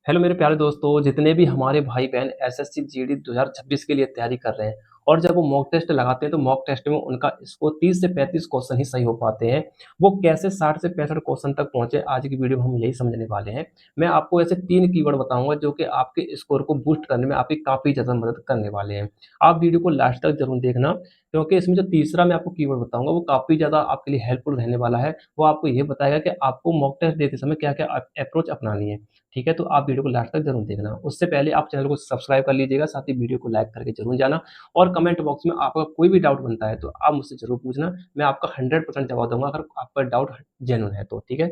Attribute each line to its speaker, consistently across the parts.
Speaker 1: Hello मेरे प्यारे दोस्तों, जितने भी हमारे भाई-बहन एसएससी जीडी 2026 के लिए तैयारी कर रहे हैं और जब वो मॉक टेस्ट लगाते हैं तो मॉक टेस्ट में उनका स्कोर 30 से 35 क्वेश्चन ही सही हो पाते हैं। वो कैसे 60 से 65 क्वेश्चन तक पहुँचे, आज की वीडियो में हम यही समझने वाले हैं। मैं आपको ऐसे 3 कीवर्ड बताऊँगा जो कि आपके स्कोर को बूस्ट करने में आपकी काफ़ी ज़्यादा मदद करने वाले हैं। आप वीडियो को लास्ट तक ज़रूर देखना, क्योंकि इसमें जो तीसरा मैं आपको कीवर्ड बताऊँगा वो काफ़ी ज़्यादा आपके लिए हेल्पफुल रहने वाला है। वो आपको ये बताएगा कि आपको मॉक टेस्ट देते समय क्या-क्या अप्रोच अपनानी है। ठीक है, तो आप वीडियो को लास्ट तक ज़रूर देखना। उससे पहले आप चैनल को सब्सक्राइब कर लीजिएगा, साथ ही वीडियो को लाइक करके ज़रूर जाना और कमेंट बॉक्स में आपका कोई भी डाउट बनता है, तो आप मुझसे ज़रूर पूछना। मैं आपका 100% जवाब दूँगा अगर आपका डाउट जेन्युइन है तो, ठीक है?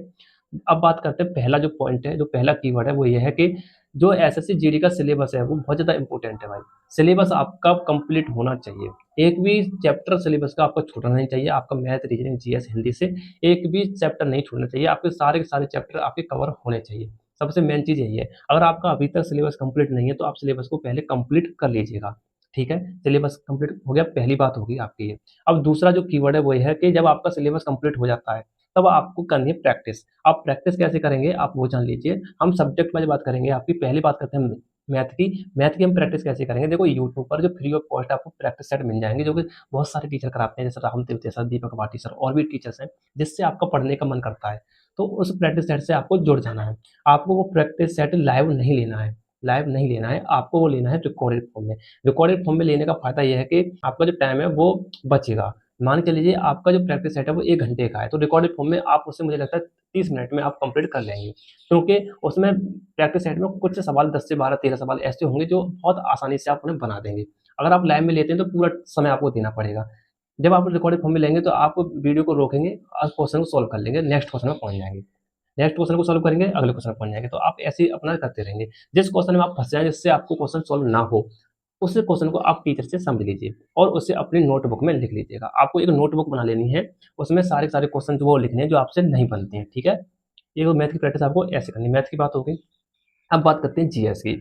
Speaker 1: अब बात करते हैं पहला जो पॉइंट है, जो पहला कीवर्ड है, वो ये है कि जो एसएससी जीडी का सिलेबस है, वो बहुत ज़्यादा इम्पोर्टेंट है भाई। सिलेबस आपका कंप्लीट होना चाहिए। एक भी चैप्टर सिलेबस का आपका छूटना नहीं चाहिए। आपका मैथ, रीजनिंग, जीएस, हिंदी से एक भी चैप्टर नहीं छूटना चाहिए। आपके सारे के सारे चैप्टर आपके कवर होने चाहिए। सबसे मेन चीज़ यही है। अगर आपका अभी तक सिलेबस कंप्लीट नहीं है, तो आप सिलेबस को पहले कंप्लीट कर लीजिएगा, ठीक है? सिलेबस कंप्लीट हो गया, पहली बात होगी आपकी ये। अब दूसरा जो कीवर्ड है वो ये है कि जब आपका सिलेबस कंप्लीट हो जाता है, तब आपको करनी है प्रैक्टिस। आप प्रैक्टिस कैसे करेंगे, आप वो जान लीजिए। हम सब्जेक्ट वाइज़ बात करेंगे आपकी। पहली बात करते हैं मैथ की। मैथ की हम प्रैक्टिस कैसे करेंगे? देखो, यूट्यूब पर जो फ्री ऑफ कॉस्ट आपको प्रैक्टिस सेट मिल जाएँगे, जो कि बहुत सारे टीचर कराते हैं, जैसे राहुल तेवतिया सर, दीपक भाटी सर और भी टीचर्स हैं, जिससे आपका पढ़ने का मन करता है। तो उस प्रैक्टिस सेट से आपको जुड़ जाना है। आपको वो प्रैक्टिस सेट लाइव नहीं लेना है, लाइव नहीं लेना है, आपको वो लेना है रिकॉर्डेड फॉर्म में। रिकॉर्डेड फॉर्म में लेने का फ़ायदा ये है कि आपका जो टाइम है वो बचेगा। मान के चलिए आपका जो प्रैक्टिस सेट है वो 1 घंटे का है, तो रिकॉर्डेड फॉर्म में आप उससे मुझे लगता है 30 मिनट में आप कंप्लीट कर लेंगे। क्योंकि उसमें प्रैक्टिस सेट में कुछ सवाल 10 से 12, 13 सवाल ऐसे होंगे जो बहुत आसानी से आप उन्हें बना देंगे। अगर आप लाइव में लेते हैं तो पूरा समय आपको देना पड़ेगा। जब आप रिकॉर्डेड फॉर्म में लेंगे तो आप वीडियो को रोकेंगे और क्वेश्चन को सॉल्व कर लेंगे, नेक्स्ट क्वेश्चन में पहुँच जाएँगे। नेक्स्ट क्वेश्चन को सॉल्व करेंगे, अगले क्वेश्चन में पहुँच जाएँगे। तो आप ऐसे ही अपना करते रहेंगे। जिस क्वेश्चन में आप फँस जाएँ, जिससे आपको क्वेश्चन सॉल्व ना हो, उस क्वेश्चन को आप टीचर से समझ लीजिए और उसे अपनी नोटबुक में लिख लीजिएगा। आपको एक नोटबुक बना लेनी है, उसमें सारे के सारे क्वेश्चन जो वो लिखने हैं, जो आपसे नहीं बनते हैं, ठीक है? ये वो मैथ की प्रैक्टिस आपको ऐसे करनी है। मैथ की बात हो गई। अब बात करते हैं जीएस की।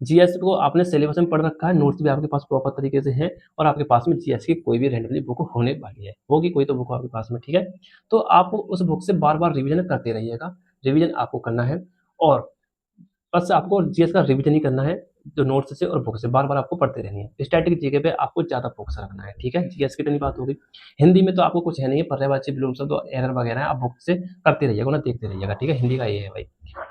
Speaker 1: जीएस को आपने सिलेबस में पढ़ रखा है, नोट्स भी आपके पास प्रॉपर तरीके से हैं और आपके पास में जीएस की कोई भी रैंडमली बुक होने वाली है। होगी कोई तो बुक आपके पास में, ठीक है? तो आप उस बुक से बार-बार रिवीजन करते रहिएगा। रिवीजन आपको करना है और बस आपको जीएस का रिवीजन ही करना है, जो नोट्स से और बुक से बार-बार आपको पढ़ते रहनी है। स्टैटिक जीके पे आपको ज़्यादा फोकस रखना है, ठीक है? जीएस की इतनी बात हो गई। हिंदी में तो आपको कुछ है नहीं है, पर्यायवाची, विलोम शब्द और एरर वगैरह है, आप बुक से करते रहिएगा, उन्हें देखते रहिएगा, ठीक है? हिंदी का ये है भाई।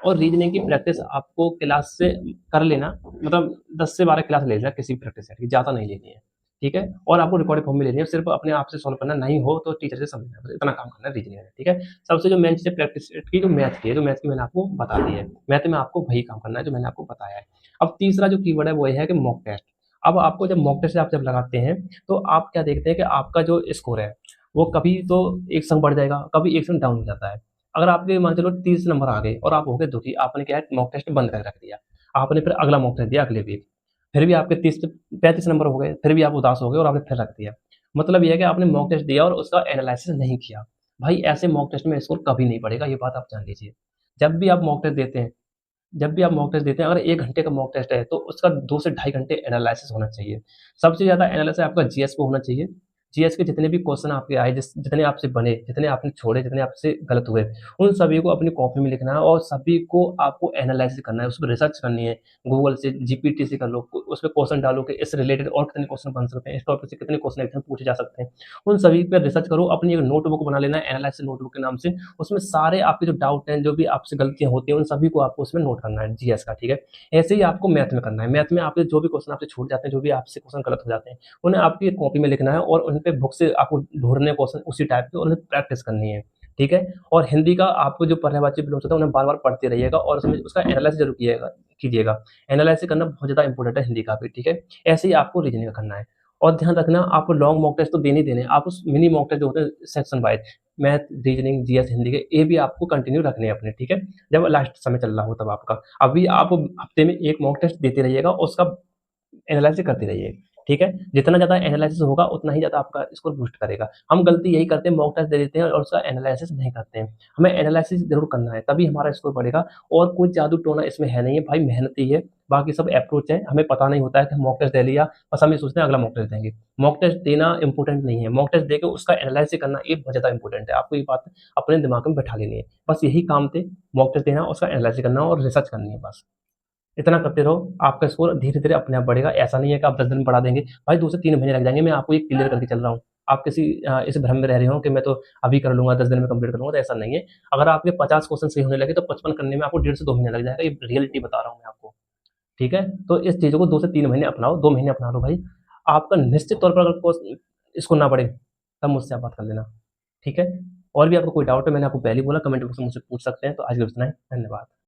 Speaker 1: और रीजनिंग की प्रैक्टिस आपको क्लास से कर लेना, मतलब 10 से 12 क्लास ले लेना किसी भी प्रैक्टिस सेट की, ज़्यादा नहीं लेनी है, ठीक है? और आपको रिकॉर्डेड फॉर्म में लेनी है, सिर्फ़ अपने आप से सॉल्व करना, नहीं हो तो टीचर से समझना है, बस इतना काम करना है रीजनिंग में, ठीक है? सबसे जो मेन चीज़ है प्रैक्टिस सेट की, जो मैथ की है, जो मैथ की मैंने आपको बता दी है। मैथ में आपको वही काम करना है जो मैंने आपको बताया है। अब तीसरा जो कीवर्ड है वो ये है कि मॉक टेस्ट। अब आपको जब मॉक टेस्ट आप जब लगाते हैं, तो आप क्या देखते हैं कि आपका जो स्कोर है, वो कभी तो एक संग बढ़ जाएगा, कभी एक संग डाउन हो जाता है। अगर आपके मान चलो 30 नंबर आ गए और आप हो गए दुखी, आपने क्या है मॉक टेस्ट बंद करके रख दिया। आपने फिर अगला मॉक टेस्ट दिया अगले वीक, फिर भी आपके 30 से 35 नंबर हो गए, फिर भी आप उदास हो गए और आपने फिर रख दिया। मतलब ये है कि आपने मॉक टेस्ट दिया और उसका एनालिसिस नहीं किया। भाई ऐसे मॉक टेस्ट में स्कोर कभी नहीं बढ़ेगा, ये बात आप जान लीजिए। जब भी आप मॉक टेस्ट देते हैं, जब भी आप मॉक टेस्ट देते हैं, अगर 1 घंटे का मॉक टेस्ट है, तो उसका 2 से ढाई घंटे एनालिसिस होना चाहिए। सबसे ज़्यादा एनालिसिस आपका जीएस पे होना चाहिए। जीएस के जितने भी क्वेश्चन आपके आए, जितने आपसे बने, जितने आपने छोड़े, जितने आपसे गलत हुए, उन सभी को अपनी कॉपी में लिखना है और सभी को आपको एनालाइज़ करना है, उसपे रिसर्च करनी है। गूगल से, जीपीटी से कर लो, उसपे क्वेश्चन डालो कि इससे रिलेटेड और कितने क्वेश्चन बन सकते हैं, इस टॉपिक से कितने क्वेश्चन एग्ज़ाम पूछे जा सकते हैं। उन सभी पे रिसर्च करो, अपनी एक नोटबुक बना लेना है, एनालाइसिस नोटबुक के नाम से। उसमें सारे आपके जो डाउट हैं, जो भी आपसे गलतियाँ होती हैं, उन सभी को आपको उसमें नोट करना है जीएस का, ठीक है? ऐसे ही आपको मैथ में करना है। मैथ में आपके जो भी क्वेश्चन आपसे छूट जाते हैं, जो भी आपसे क्वेश्चन गलत हो जाते हैं, उन्हें आपकी कॉपी में लिखना है और उन पे बुक से आपको ढूँढने हैं क्वेश्चन उसी टाइप के और उन्हें प्रैक्टिस करनी है, ठीक है? और हिंदी का आपको जो पर्यायवाची विलोम होता है, उन्हें बार-बार पढ़ते रहिएगा और उसमें उसका एनालाइज़ ज़रूर कीजिएगा। एनालाइज़ करना बहुत ज़्यादा इम्पोर्टेंट है हिंदी का भी, ठीक है? ऐसे ही आपको रीजनिंग का करना है। और ध्यान रखना, आपको लॉन्ग मॉक टेस्ट तो देने ही देने हैं, आप उस मिनी मॉक टेस्ट जो होते हैं section wise, math, reasoning, GS, Hindi के, ये भी आपको कंटिन्यू रखने हैं अपने, ठीक है? जब लास्ट समय चल रहा हो तब आपका। अभी आप हफ्ते में 1 मॉक टेस्ट देते रहिएगा और उसका एनालिसिस करते रहिए, ठीक है? जितना ज़्यादा एनालिसिस होगा उतना ही ज़्यादा आपका स्कोर बूस्ट करेगा। हम गलती यही करते हैं, मॉक टेस्ट दे देते हैं और उसका एनालिसिस नहीं करते हैं। हमें एनालिसिस ज़रूर करना है, तभी हमारा स्कोर बढ़ेगा और कोई जादू टोना इसमें है नहीं है, भाई मेहनत ही है, बाकी सब अप्रोच है, हमें पता नहीं होता है कि हम मॉक टेस्ट दे लिया, बस हम ये सोचते हैं अगला मॉक टेस्ट देंगे। मॉक टेस्ट देना इम्पोर्टेंट नहीं है, मॉक टेस्ट देके उसका एनालाइज़ करना ये बहुत ज़्यादा इम्पोर्टेंट है। आपको ये बात अपने दिमाग में बैठा लेनी है। बस यही काम थे, मॉक टेस्ट देना, उसका एनालाइज़ करना और रिसर्च करनी है बस। इतना करते रहो, आपका स्कोर धीरे-धीरे अपने आप बढ़ेगा। ऐसा नहीं है कि आप 10 दिन में बढ़ा देंगे, भाई 2 से 3 महीने लग जाएँगे, मैं आपको ये क्लियर करके चल रहा हूँ। आप किसी इस भ्रम में रह रहे हो कि मैं तो अभी कर लूँगा, 10 दिन में कंप्लीट कर लूँगा, तो ऐसा नहीं है। अगर आपके 50 क्वेश्चन सही होने लगे, तो 55 करने में आपको डेढ़ से 2 महीने लग जाएगा, ये रियलिटी बता रहा हूँ मैं आपको, ठीक है? तो इस चीज़ों को 2 से 3 महीने अपनाओ, 2 महीने अपना लो भाई, आपका निश्चित तौर पर अगर कोस स्कोर ना बढ़े, तब मुझसे आप बात कर लेना, ठीक है? और भी आपको कोई डाउट है, मैंने आपको पहले ही बोला, कमेंट बॉक्स में मुझसे पूछ सकते हैं। तो आज के लिए इतना ही, धन्यवाद।